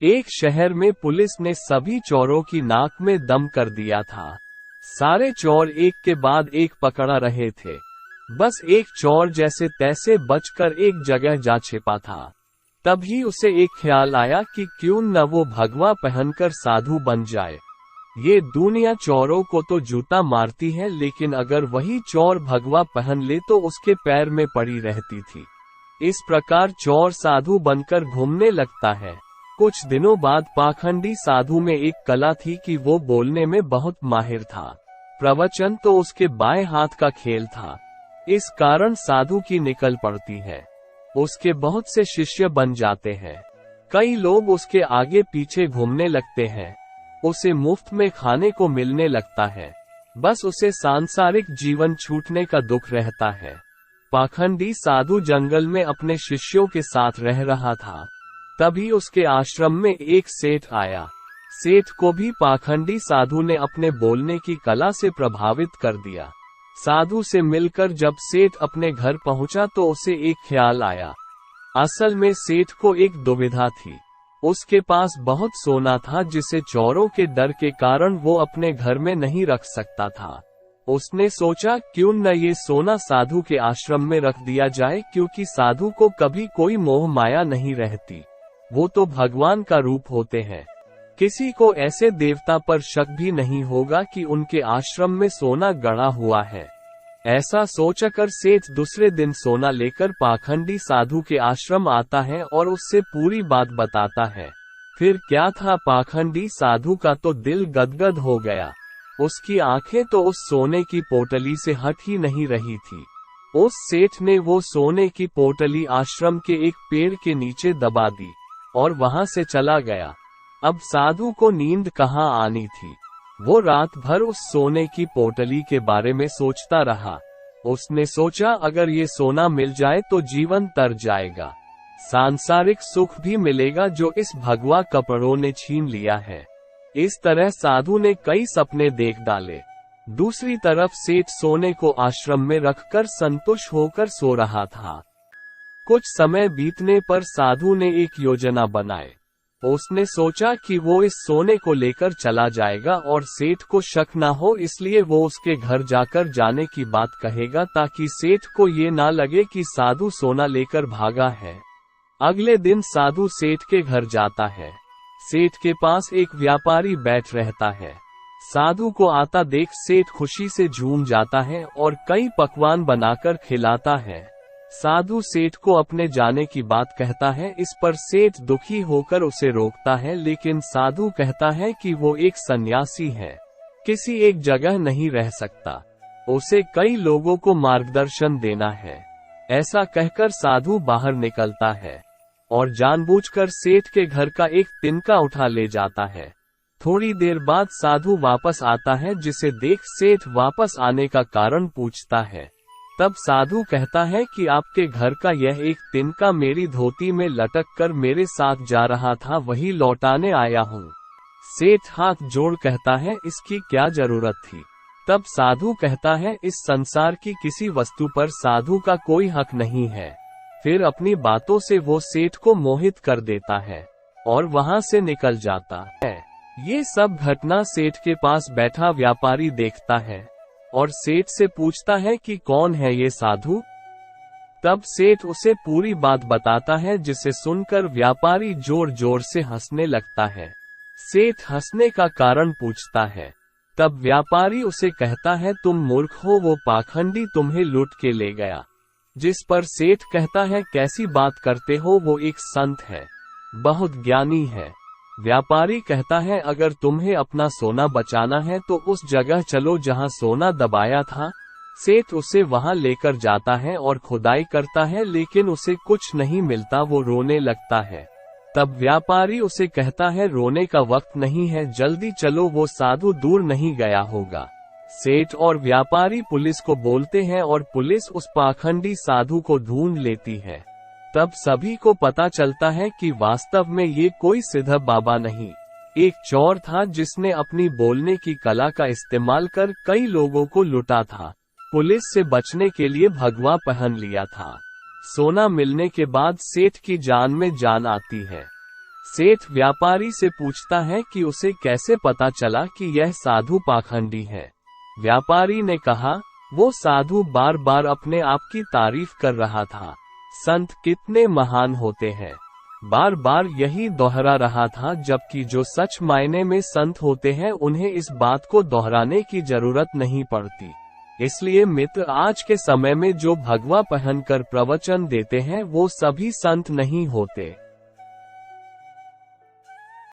एक शहर में पुलिस ने सभी चोरों की नाक में दम कर दिया था। सारे चोर एक के बाद एक पकड़ा रहे थे। बस एक चोर जैसे तैसे बचकर एक जगह जा छिपा था। तभी उसे एक ख्याल आया कि क्यों न वो भगवा पहनकर साधु बन जाए। ये दुनिया चोरों को तो जूता मारती है, लेकिन अगर वही चोर भगवा पहन ले तो उसके पैर में पड़ी रहती थी। इस प्रकार चोर साधु बनकर घूमने लगता है। कुछ दिनों बाद पाखंडी साधु में एक कला थी कि वो बोलने में बहुत माहिर था। प्रवचन तो उसके बाएं हाथ का खेल था। इस कारण साधु की निकल पड़ती है। उसके बहुत से शिष्य बन जाते हैं। कई लोग उसके आगे पीछे घूमने लगते हैं। उसे मुफ्त में खाने को मिलने लगता है। बस उसे सांसारिक जीवन छूटने का दुख रहता है। पाखंडी साधु जंगल में अपने शिष्यों के साथ रह रहा था। तभी उसके आश्रम में एक सेठ आया। सेठ को भी पाखंडी साधु ने अपने बोलने की कला से प्रभावित कर दिया। साधु से मिलकर जब सेठ अपने घर पहुंचा तो उसे एक ख्याल आया। असल में सेठ को एक दुविधा थी। उसके पास बहुत सोना था जिसे चोरों के डर के कारण वो अपने घर में नहीं रख सकता था। उसने सोचा क्यों न ये सोना साधु के आश्रम में रख दिया जाए, क्योंकि साधु को कभी कोई मोह माया नहीं रहती। वो तो भगवान का रूप होते हैं। किसी को ऐसे देवता पर शक भी नहीं होगा कि उनके आश्रम में सोना गड़ा हुआ है। ऐसा सोचकर सेठ दूसरे दिन सोना लेकर पाखंडी साधु के आश्रम आता है और उससे पूरी बात बताता है। फिर क्या था, पाखंडी साधु का तो दिल गदगद हो गया। उसकी आंखें तो उस सोने की पोटली से हट ही नहीं रही थी। उस सेठ ने वो सोने की पोटली आश्रम के एक पेड़ के नीचे दबा दी और वहां से चला गया। अब साधु को नींद कहाँ आनी थी। वो रात भर उस सोने की पोटली के बारे में सोचता रहा। उसने सोचा अगर ये सोना मिल जाए तो जीवन तर जाएगा, सांसारिक सुख भी मिलेगा जो इस भगवा कपड़ों ने छीन लिया है। इस तरह साधु ने कई सपने देख डाले। दूसरी तरफ सेठ सोने को आश्रम में रखकर संतुष्ट होकर सो रहा था। कुछ समय बीतने पर साधु ने एक योजना बनाई। उसने सोचा कि वो इस सोने को लेकर चला जाएगा और सेठ को शक न हो, इसलिए वो उसके घर जाकर जाने की बात कहेगा ताकि सेठ को ये ना लगे कि साधु सोना लेकर भागा है। अगले दिन साधु सेठ के घर जाता है। सेठ के पास एक व्यापारी बैठ रहता है। साधु को आता देख सेठ खुशी से झूम जाता है और कई पकवान बनाकर खिलाता है। साधु सेठ को अपने जाने की बात कहता है। इस पर सेठ दुखी होकर उसे रोकता है, लेकिन साधु कहता है कि वो एक सन्यासी है, किसी एक जगह नहीं रह सकता, उसे कई लोगों को मार्गदर्शन देना है। ऐसा कहकर साधु बाहर निकलता है और जानबूझकर सेठ के घर का एक तिनका उठा ले जाता है। थोड़ी देर बाद साधु वापस आता है, जिसे देख सेठ वापस आने का कारण पूछता है। तब साधु कहता है कि आपके घर का यह एक तिनका मेरी धोती में लटक कर मेरे साथ जा रहा था, वही लौटाने आया हूँ। सेठ हाथ जोड़ कहता है, इसकी क्या जरूरत थी। तब साधु कहता है, इस संसार की किसी वस्तु पर साधु का कोई हक नहीं है। फिर अपनी बातों से वो सेठ को मोहित कर देता है और वहां से निकल जाता है। ये सब घटना सेठ के पास बैठा व्यापारी देखता है और सेठ से पूछता है कि कौन है ये साधु। तब सेठ उसे पूरी बात बताता है, जिसे सुनकर व्यापारी जोर जोर से हंसने लगता है। सेठ हंसने का कारण पूछता है। तब व्यापारी उसे कहता है, तुम मूर्ख हो, वो पाखंडी तुम्हें लूट के ले गया। जिस पर सेठ कहता है, कैसी बात करते हो, वो एक संत है, बहुत ज्ञानी है। व्यापारी कहता है, अगर तुम्हें अपना सोना बचाना है तो उस जगह चलो जहां सोना दबाया था। सेठ उसे वहां लेकर जाता है और खुदाई करता है, लेकिन उसे कुछ नहीं मिलता। वो रोने लगता है। तब व्यापारी उसे कहता है, रोने का वक्त नहीं है, जल्दी चलो, वो साधु दूर नहीं गया होगा। सेठ और व्यापारी पुलिस को बोलते हैं और पुलिस उस पाखंडी साधु को ढूंढ लेती है। तब सभी को पता चलता है कि वास्तव में ये कोई सिद्ध बाबा नहीं, एक चोर था जिसने अपनी बोलने की कला का इस्तेमाल कर कई लोगों को लूटा था। पुलिस से बचने के लिए भगवा पहन लिया था। सोना मिलने के बाद सेठ की जान में जान आती है। सेठ व्यापारी से पूछता है कि उसे कैसे पता चला कि यह साधु पाखंडी है। व्यापारी ने कहा, वो साधु बार बार अपने आप की तारीफ कर रहा था। संत कितने महान होते हैं, बार बार यही दोहरा रहा था, जबकि जो सच मायने में संत होते हैं उन्हें इस बात को दोहराने की जरूरत नहीं पड़ती। इसलिए मित्र, आज के समय में जो भगवा पहनकर प्रवचन देते हैं वो सभी संत नहीं होते।